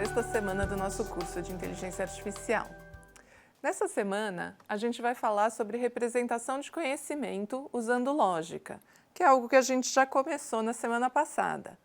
sexta semana do nosso curso de Inteligência Artificial. Nessa semana, a gente vai falar sobre representação de conhecimento usando lógica, que é algo que a gente já começou na semana passada.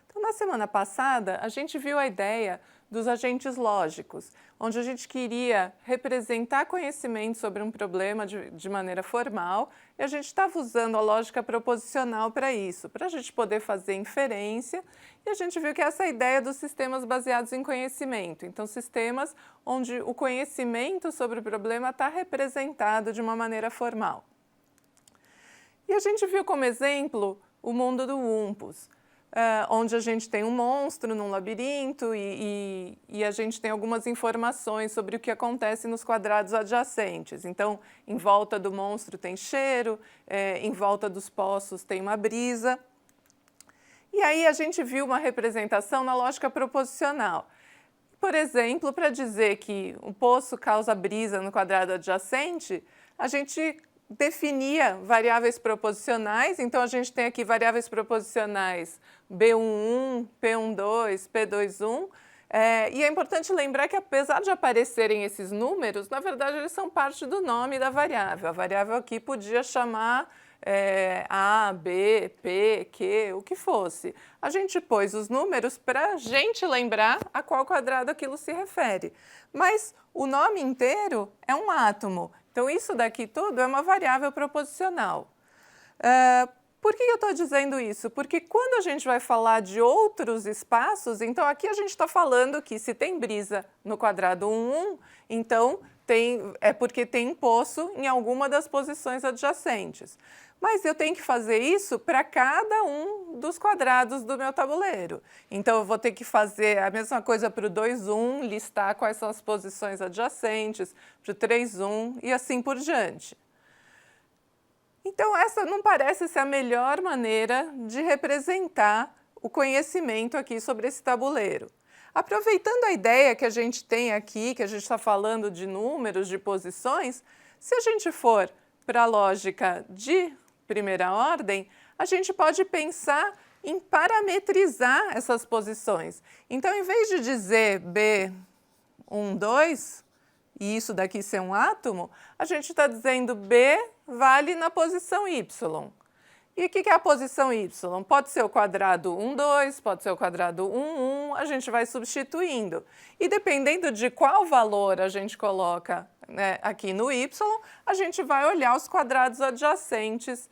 Então, na semana passada, a gente viu a ideia dos agentes lógicos, onde a gente queria representar conhecimento sobre um problema de maneira formal, e a gente estava usando a lógica proposicional para isso, para a gente poder fazer inferência, e a gente viu que essa é a ideia dos sistemas baseados em conhecimento. Então, sistemas onde o conhecimento sobre o problema está representado de uma maneira formal. E a gente viu como exemplo o mundo do Wumpus, onde a gente tem um monstro num labirinto e a gente tem algumas informações sobre o que acontece nos quadrados adjacentes. Então, em volta do monstro tem cheiro, em volta dos poços tem uma brisa. E aí a gente viu uma representação na lógica proposicional. Por exemplo, para dizer que o poço causa brisa no quadrado adjacente, a gente definia variáveis proposicionais, então a gente tem aqui variáveis proposicionais B11, P12, P21, e é importante lembrar que apesar de aparecerem esses números, na verdade eles são parte do nome da variável. A variável aqui podia chamar A, B, P, Q, o que fosse. A gente pôs os números para a gente lembrar a qual quadrado aquilo se refere. Mas o nome inteiro é um átomo. Então, isso daqui tudo é uma variável proposicional. Por que eu estou dizendo isso? Porque quando a gente vai falar de outros espaços, então aqui a gente está falando que se tem brisa no quadrado 1, 1, então é porque tem um poço em alguma das posições adjacentes. Mas eu tenho que fazer isso para cada um dos quadrados do meu tabuleiro. Então, eu vou ter que fazer a mesma coisa para o 2,1, listar quais são as posições adjacentes, para o 3,1 e assim por diante. Então, essa não parece ser a melhor maneira de representar o conhecimento aqui sobre esse tabuleiro. Aproveitando a ideia que a gente tem aqui, que a gente está falando de números, de posições, se a gente for para a lógica de primeira ordem, a gente pode pensar em parametrizar essas posições. Então, em vez de dizer B1, 2, e isso daqui ser um átomo, a gente está dizendo B vale na posição Y. E o que é a posição Y? Pode ser o quadrado 1, 2, pode ser o quadrado 1, 1, a gente vai substituindo. E dependendo de qual valor a gente coloca aqui no Y, a gente vai olhar os quadrados adjacentes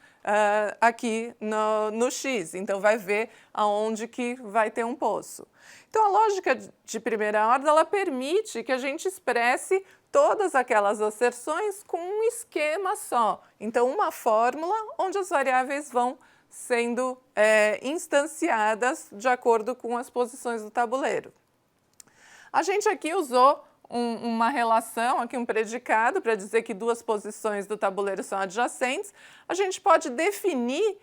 aqui no X. Então, vai ver aonde que vai ter um poço. Então, a lógica de primeira ordem, ela permite que a gente expresse todas aquelas asserções com um esquema só. Então, uma fórmula onde as variáveis vão sendo instanciadas de acordo com as posições do tabuleiro. A gente aqui usou uma relação, aqui um predicado, para dizer que duas posições do tabuleiro são adjacentes. A gente pode definir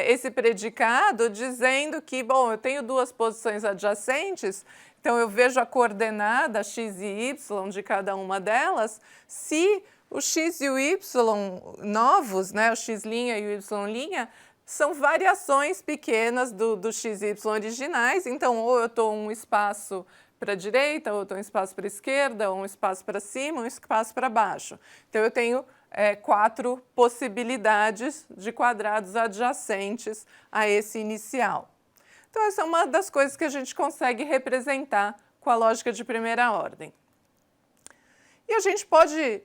esse predicado dizendo que, bom, eu tenho duas posições adjacentes, então eu vejo a coordenada x e y de cada uma delas. Se o x e o y novos, o x' e o y', são variações pequenas do x e y originais, então ou eu estou um espaço para a direita, ou eu estou um espaço para a esquerda, ou um espaço para cima, ou um espaço para baixo. Então, eu tenho 4 possibilidades de quadrados adjacentes a esse inicial. Então, essa é uma das coisas que a gente consegue representar com a lógica de primeira ordem. E a gente pode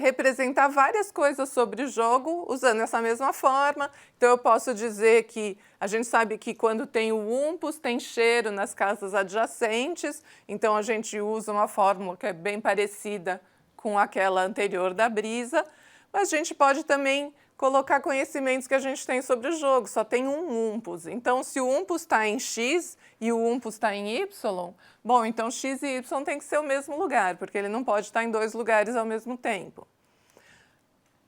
representar várias coisas sobre o jogo usando essa mesma forma. Então, eu posso dizer que a gente sabe que quando tem o Wumpus, tem cheiro nas casas adjacentes. Então, a gente usa uma fórmula que é bem parecida com aquela anterior da brisa. Mas a gente pode também colocar conhecimentos que a gente tem sobre o jogo. Só tem um Wumpus. Então, se o Wumpus está em X e o Wumpus está em Y, bom, então X e Y tem que ser o mesmo lugar, porque ele não pode estar em 2 lugares ao mesmo tempo.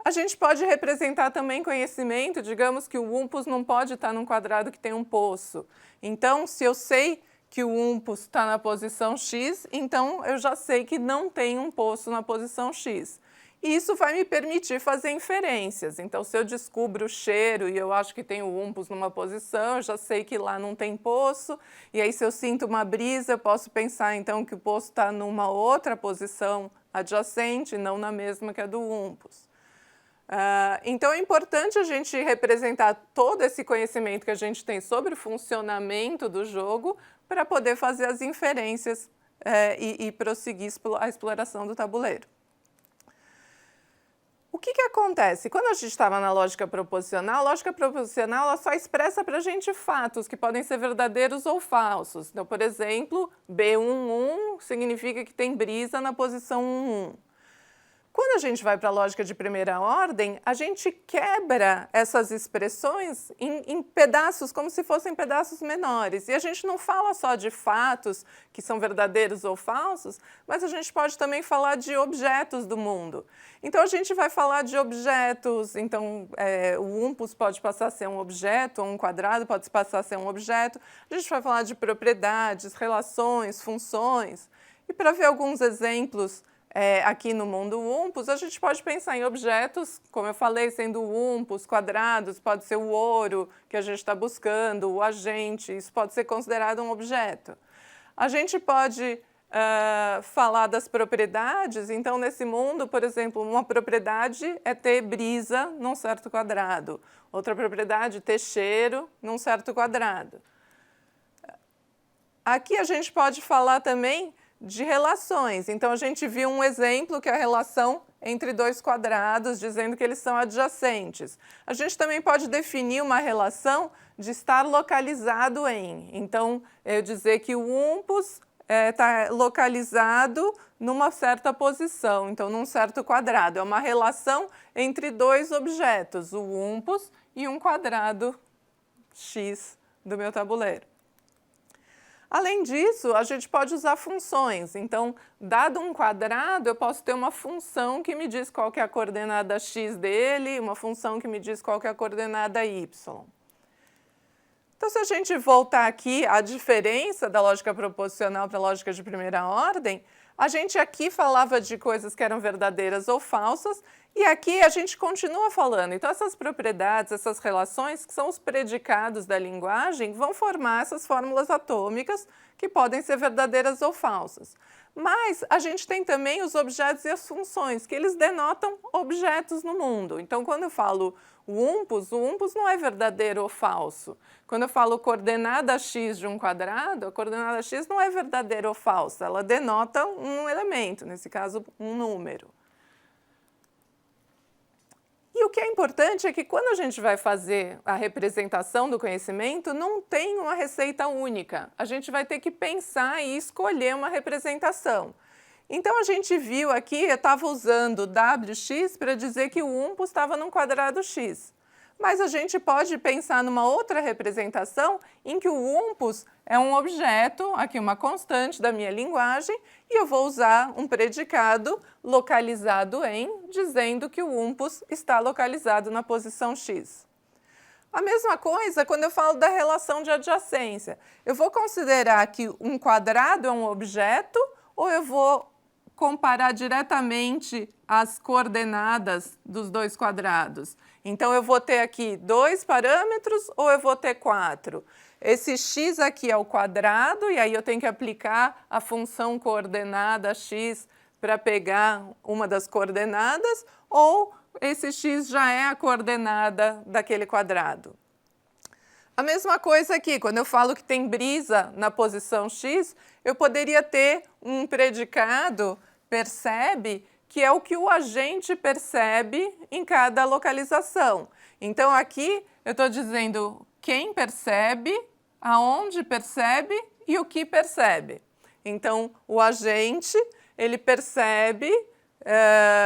A gente pode representar também conhecimento, digamos que o Wumpus não pode estar num quadrado que tem um poço. Então, se eu sei que o Wumpus está na posição X, então eu já sei que não tem um poço na posição X. E isso vai me permitir fazer inferências. Então, se eu descubro o cheiro e eu acho que tem o humpus numa posição, eu já sei que lá não tem poço. E aí, se eu sinto uma brisa, eu posso pensar, então, que o poço está numa outra posição adjacente, não na mesma que a do humpus. Então, é importante a gente representar todo esse conhecimento que a gente tem sobre o funcionamento do jogo para poder fazer as inferências e prosseguir a exploração do tabuleiro. O que acontece? Quando a gente estava na lógica proposicional, a lógica proposicional ela só expressa para a gente fatos que podem ser verdadeiros ou falsos. Então, por exemplo, B11 significa que tem brisa na posição 11. Quando a gente vai para a lógica de primeira ordem, a gente quebra essas expressões em pedaços, como se fossem pedaços menores. E a gente não fala só de fatos que são verdadeiros ou falsos, mas a gente pode também falar de objetos do mundo. Então, a gente vai falar de objetos, então o humpus pode passar a ser um objeto, ou um quadrado pode passar a ser um objeto. A gente vai falar de propriedades, relações, funções. E para ver alguns exemplos aqui no mundo humpus, a gente pode pensar em objetos, como eu falei, sendo humpus, quadrados, pode ser o ouro que a gente está buscando, o agente, isso pode ser considerado um objeto. A gente pode falar das propriedades, então nesse mundo, por exemplo, uma propriedade é ter brisa num certo quadrado, outra propriedade ter cheiro num certo quadrado. Aqui a gente pode falar também de relações. Então, a gente viu um exemplo que é a relação entre dois quadrados, dizendo que eles são adjacentes. A gente também pode definir uma relação de estar localizado em. Então, eu dizer que o humpus está localizado numa certa posição, então num certo quadrado. É uma relação entre dois objetos, o humpus e um quadrado X do meu tabuleiro. Além disso, a gente pode usar funções. Então, dado um quadrado, eu posso ter uma função que me diz qual que é a coordenada x dele, uma função que me diz qual que é a coordenada y. Então, se a gente voltar aqui à diferença da lógica proposicional para a lógica de primeira ordem, a gente aqui falava de coisas que eram verdadeiras ou falsas, e aqui a gente continua falando. Então, essas propriedades, essas relações, que são os predicados da linguagem, vão formar essas fórmulas atômicas que podem ser verdadeiras ou falsas. Mas a gente tem também os objetos e as funções, que eles denotam objetos no mundo. Então, quando eu falo o humpus não é verdadeiro ou falso. Quando eu falo coordenada x de um quadrado, a coordenada x não é verdadeira ou falsa, ela denota um elemento, nesse caso, um número. E o que é importante é que quando a gente vai fazer a representação do conhecimento, não tem uma receita única. A gente vai ter que pensar e escolher uma representação. Então, a gente viu aqui, eu estava usando wx para dizer que o humpus estava num quadrado x. Mas a gente pode pensar numa outra representação em que o humpus é um objeto, aqui uma constante da minha linguagem, e eu vou usar um predicado localizado em, dizendo que o humpus está localizado na posição x. A mesma coisa quando eu falo da relação de adjacência. Eu vou considerar que um quadrado é um objeto ou eu vou comparar diretamente as coordenadas dos dois quadrados? Então, eu vou ter aqui 2 parâmetros ou eu vou ter 4? Esse x aqui é o quadrado, e aí eu tenho que aplicar a função coordenada x para pegar uma das coordenadas, ou esse x já é a coordenada daquele quadrado. A mesma coisa aqui, quando eu falo que tem brisa na posição x, eu poderia ter um predicado, percebe, que é o que o agente percebe em cada localização. Então, aqui eu estou dizendo quem percebe, aonde percebe e o que percebe. Então, o agente, ele percebe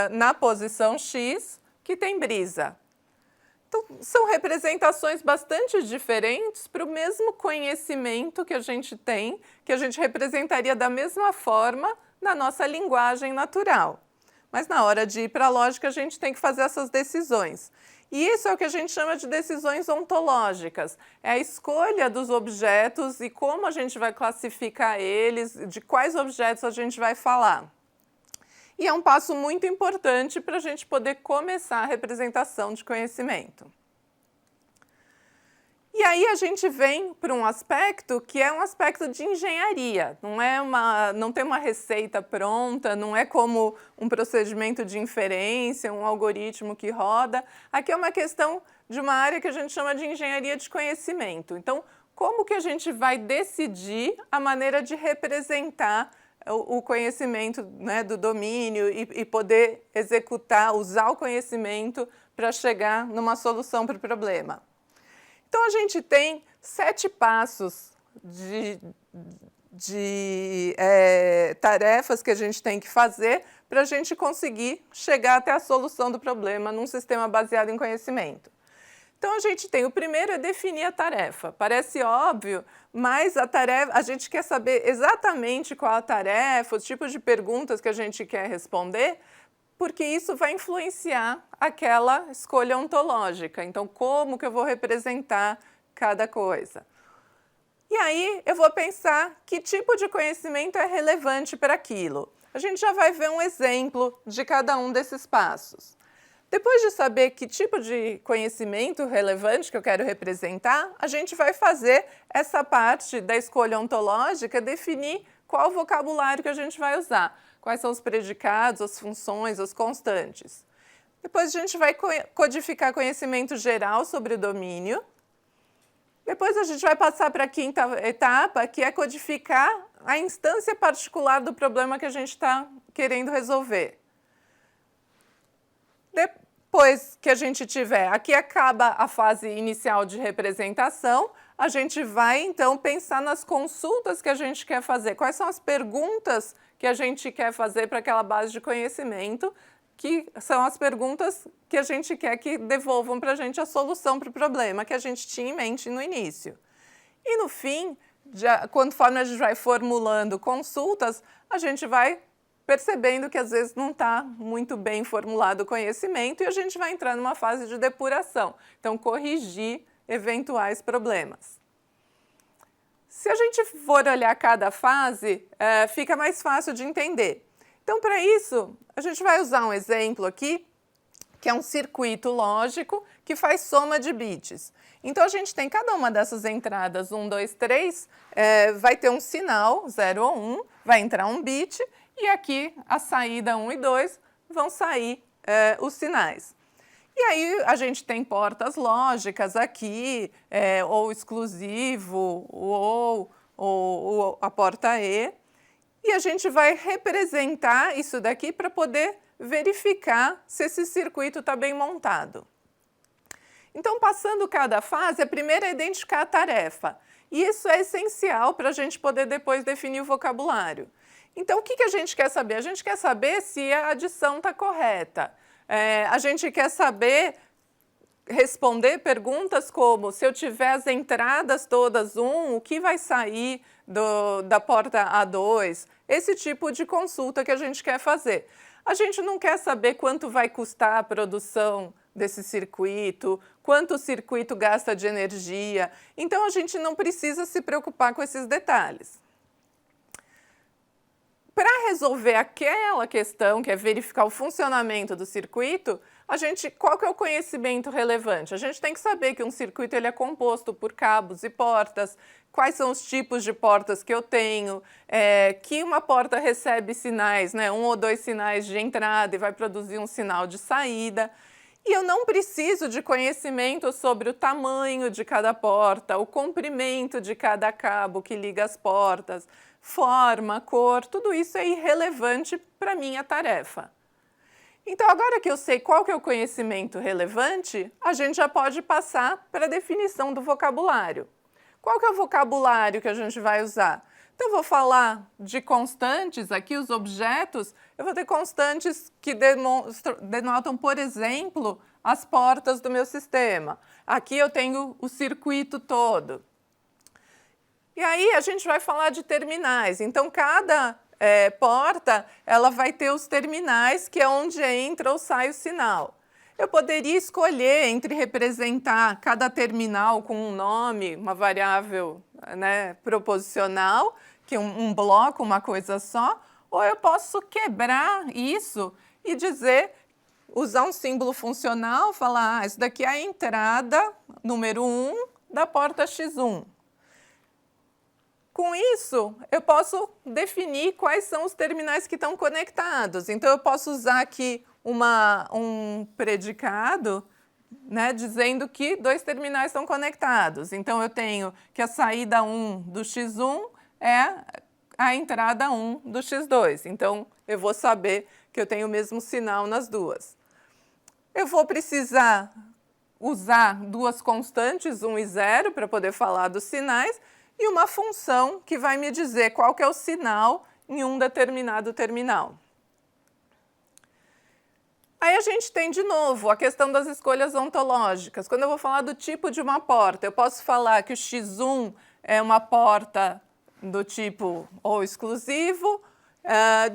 na posição x que tem brisa. Então, são representações bastante diferentes para o mesmo conhecimento que a gente tem, que a gente representaria da mesma forma na nossa linguagem natural. Mas na hora de ir para a lógica, a gente tem que fazer essas decisões. E isso é o que a gente chama de decisões ontológicas. É a escolha dos objetos e como a gente vai classificar eles, de quais objetos a gente vai falar. e é um passo muito importante para a gente poder começar a representação de conhecimento. E aí a gente vem para um aspecto que é um aspecto de engenharia, não tem uma receita pronta, não é como um procedimento de inferência, um algoritmo que roda. Aqui é uma questão de uma área que a gente chama de engenharia de conhecimento. Então, como que a gente vai decidir a maneira de representar o conhecimento, né, do domínio e poder executar, usar o conhecimento para chegar numa solução para o problema? Então, a gente tem 7 passos de tarefas que a gente tem que fazer para a gente conseguir chegar até a solução do problema num sistema baseado em conhecimento. Então, a gente tem, o primeiro é definir a tarefa. Parece óbvio, mas a gente quer saber exatamente qual a tarefa, os tipos de perguntas que a gente quer responder, porque isso vai influenciar aquela escolha ontológica. Então, como que eu vou representar cada coisa? E aí, eu vou pensar que tipo de conhecimento é relevante para aquilo. A gente já vai ver um exemplo de cada um desses passos. Depois de saber que tipo de conhecimento relevante que eu quero representar, a gente vai fazer essa parte da escolha ontológica, definir qual vocabulário que a gente vai usar. Quais são os predicados, as funções, as constantes. Depois a gente vai codificar conhecimento geral sobre o domínio. Depois a gente vai passar para a quinta etapa, que é codificar a instância particular do problema que a gente está querendo resolver. Depois que a gente tiver, aqui acaba a fase inicial de representação, a gente vai então pensar nas consultas que a gente quer fazer. Quais são as perguntas que a gente quer fazer para aquela base de conhecimento, que são as perguntas que a gente quer que devolvam para a gente a solução para o problema que a gente tinha em mente no início. E no fim, conforme a gente vai formulando consultas, a gente vai percebendo que às vezes não está muito bem formulado o conhecimento e a gente vai entrar numa fase de depuração. Então, corrigir eventuais problemas. Se a gente for olhar cada fase, fica mais fácil de entender. Então, para isso, a gente vai usar um exemplo aqui, que é um circuito lógico que faz soma de bits. Então, a gente tem cada uma dessas entradas, 1, 2, 3, vai ter um sinal, 0 ou 1, vai entrar um bit, e aqui a saída 1 e 2 vão sair os sinais. E aí a gente tem portas lógicas aqui, ou exclusivo, ou a porta E, e a gente vai representar isso daqui para poder verificar se esse circuito está bem montado. Então, passando cada fase, a primeira é identificar a tarefa. E isso é essencial para a gente poder depois definir o vocabulário. Então, o que a gente quer saber? A gente quer saber se a adição está correta. A gente quer saber, responder perguntas como, se eu tiver as entradas todas 1, o que vai sair da porta A2? Esse tipo de consulta que a gente quer fazer. A gente não quer saber quanto vai custar a produção desse circuito, quanto o circuito gasta de energia. Então, a gente não precisa se preocupar com esses detalhes. Para resolver aquela questão, que é verificar o funcionamento do circuito, qual que é o conhecimento relevante? A gente tem que saber que um circuito ele é composto por cabos e portas, quais são os tipos de portas que eu tenho, que uma porta recebe sinais, né, 1 ou 2 sinais de entrada e vai produzir um sinal de saída. E eu não preciso de conhecimento sobre o tamanho de cada porta, o comprimento de cada cabo que liga as portas, forma, cor, tudo isso é irrelevante para a minha tarefa. Então, agora que eu sei qual que é o conhecimento relevante, a gente já pode passar para a definição do vocabulário. Qual que é o vocabulário que a gente vai usar? Então, eu vou falar de constantes aqui, os objetos, eu vou ter constantes que denotam, por exemplo, as portas do meu sistema. Aqui eu tenho o circuito todo. E aí a gente vai falar de terminais. Então, cada porta ela vai ter os terminais, que é onde entra ou sai o sinal. Eu poderia escolher entre representar cada terminal com um nome, uma variável, né, proposicional, que é um bloco, uma coisa só, ou eu posso quebrar isso e dizer, usar um símbolo funcional, falar, isso daqui é a entrada número 1 da porta X1. Com isso, eu posso definir quais são os terminais que estão conectados. Então, eu posso usar aqui um predicado, né, dizendo que 2 terminais estão conectados. Então, eu tenho que a saída 1 do X1 é a entrada 1 do X2. Então, eu vou saber que eu tenho o mesmo sinal nas duas. Eu vou precisar usar 2 constantes, 1 e 0, para poder falar dos sinais, e uma função que vai me dizer qual que é o sinal em um determinado terminal. Aí a gente tem, de novo, a questão das escolhas ontológicas. Quando eu vou falar do tipo de uma porta, eu posso falar que o X1 é uma porta do tipo ou exclusivo,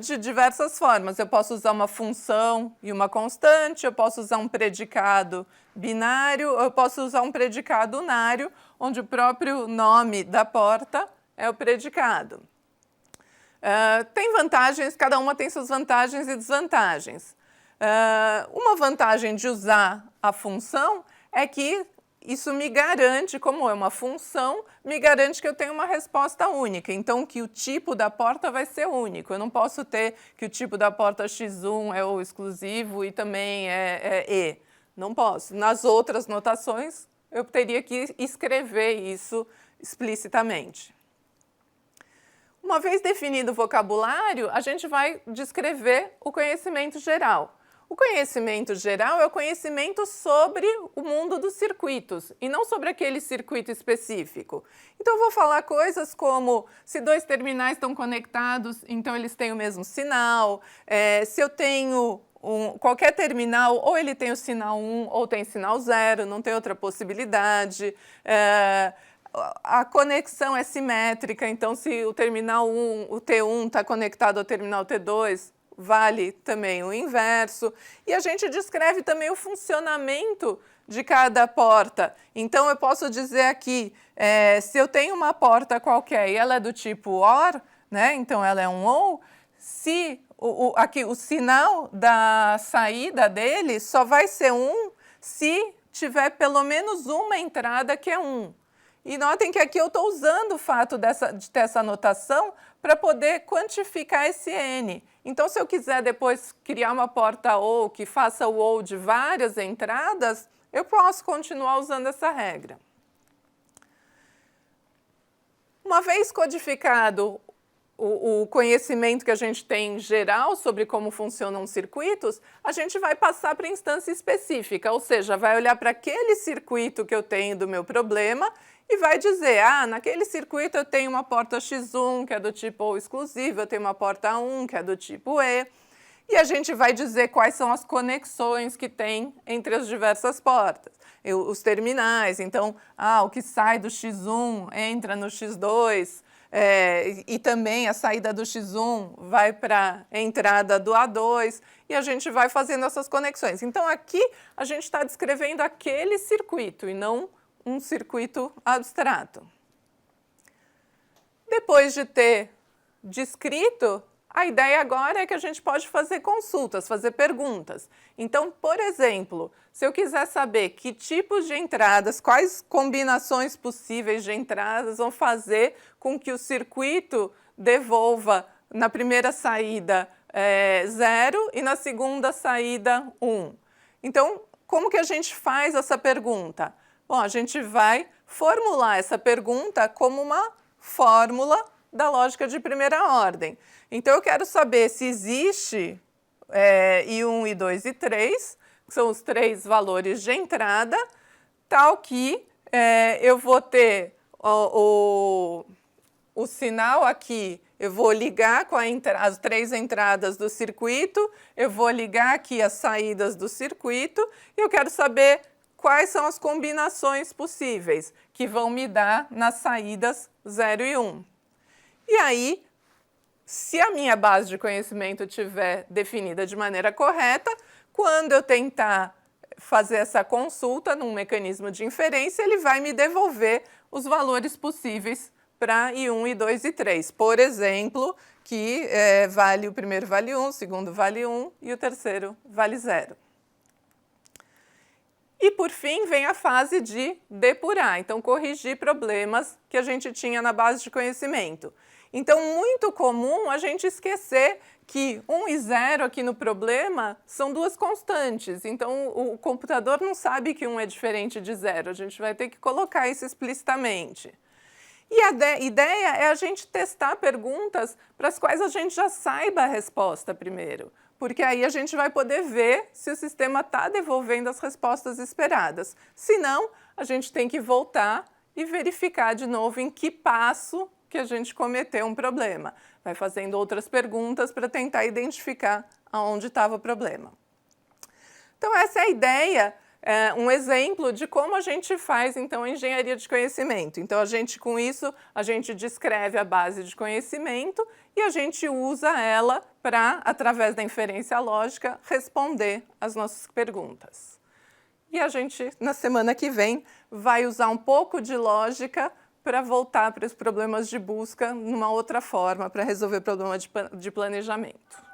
de diversas formas. Eu posso usar uma função e uma constante, eu posso usar um predicado binário, eu posso usar um predicado unário, onde o próprio nome da porta é o predicado. Tem vantagens, cada uma tem suas vantagens e desvantagens. Uma vantagem de usar a função é que isso me garante, como é uma função, me garante que eu tenho uma resposta única. Então, que o tipo da porta vai ser único. Eu não posso ter que o tipo da porta X1 é o exclusivo e também é E. Não posso. Nas outras notações, eu teria que escrever isso explicitamente. Uma vez definido o vocabulário, a gente vai descrever o conhecimento geral. O conhecimento geral é o conhecimento sobre o mundo dos circuitos e não sobre aquele circuito específico. Então, eu vou falar coisas como se 2 terminais estão conectados, então eles têm o mesmo sinal. Se eu tenho qualquer terminal, ou ele tem o sinal 1 ou tem sinal 0, não tem outra possibilidade. A conexão é simétrica, então se o terminal 1, o T1 está conectado ao terminal T2, vale também o inverso. E a gente descreve também o funcionamento de cada porta. Então, eu posso dizer aqui, se eu tenho uma porta qualquer e ela é do tipo OR, né, então ela é um OR, se aqui, o sinal da saída dele só vai ser 1 se tiver pelo menos uma entrada que é 1. E notem que aqui eu estou usando o fato de ter essa notação para poder quantificar esse N. Então, se eu quiser depois criar uma porta OR que faça o OR de várias entradas, eu posso continuar usando essa regra. Uma vez codificado o conhecimento que a gente tem geral sobre como funcionam os circuitos, a gente vai passar para a instância específica, ou seja, vai olhar para aquele circuito que eu tenho do meu problema e vai dizer, naquele circuito eu tenho uma porta X1, que é do tipo OR exclusivo, eu tenho uma porta 1, que é do tipo E, e a gente vai dizer quais são as conexões que tem entre as diversas portas. Os terminais, então, o que sai do X1 entra no X2, e também a saída do X1 vai para a entrada do A2, e a gente vai fazendo essas conexões. Então, aqui a gente está descrevendo aquele circuito e não um circuito abstrato. Depois de ter descrito, a ideia agora é que a gente pode fazer consultas, fazer perguntas. Então, por exemplo, se eu quiser saber que tipos de entradas, quais combinações possíveis de entradas vão fazer com que o circuito devolva na primeira saída 0 e na segunda saída 1. Então, como que a gente faz essa pergunta? Bom, a gente vai formular essa pergunta como uma fórmula da lógica de primeira ordem. Então, eu quero saber se existe I1, I2 e I3, que são os 3 valores de entrada, tal que eu vou ter o sinal aqui, eu vou ligar com as 3 entradas do circuito, eu vou ligar aqui as saídas do circuito, e eu quero saber quais são as combinações possíveis que vão me dar nas saídas 0 e 1. E aí, se a minha base de conhecimento estiver definida de maneira correta, quando eu tentar fazer essa consulta num mecanismo de inferência, ele vai me devolver os valores possíveis para I1, I2 e I3. Por exemplo, que o primeiro vale 1, o segundo vale 1 e o terceiro vale 0. E, por fim, vem a fase de depurar, então corrigir problemas que a gente tinha na base de conhecimento. Então, muito comum a gente esquecer que 1 e 0 aqui no problema são duas constantes. Então, o computador não sabe que 1 é diferente de 0. A gente vai ter que colocar isso explicitamente. E a ideia é a gente testar perguntas para as quais a gente já saiba a resposta primeiro, porque aí a gente vai poder ver se o sistema está devolvendo as respostas esperadas. Se não, a gente tem que voltar e verificar de novo em que passo que a gente cometeu um problema. Vai fazendo outras perguntas para tentar identificar aonde estava o problema. Então, essa é a ideia. Um exemplo de como a gente faz, então, a engenharia de conhecimento. Então, com isso, a gente descreve a base de conhecimento e a gente usa ela para, através da inferência lógica, responder as nossas perguntas. E a gente, na semana que vem, vai usar um pouco de lógica para voltar para os problemas de busca numa outra forma, para resolver problema de planejamento.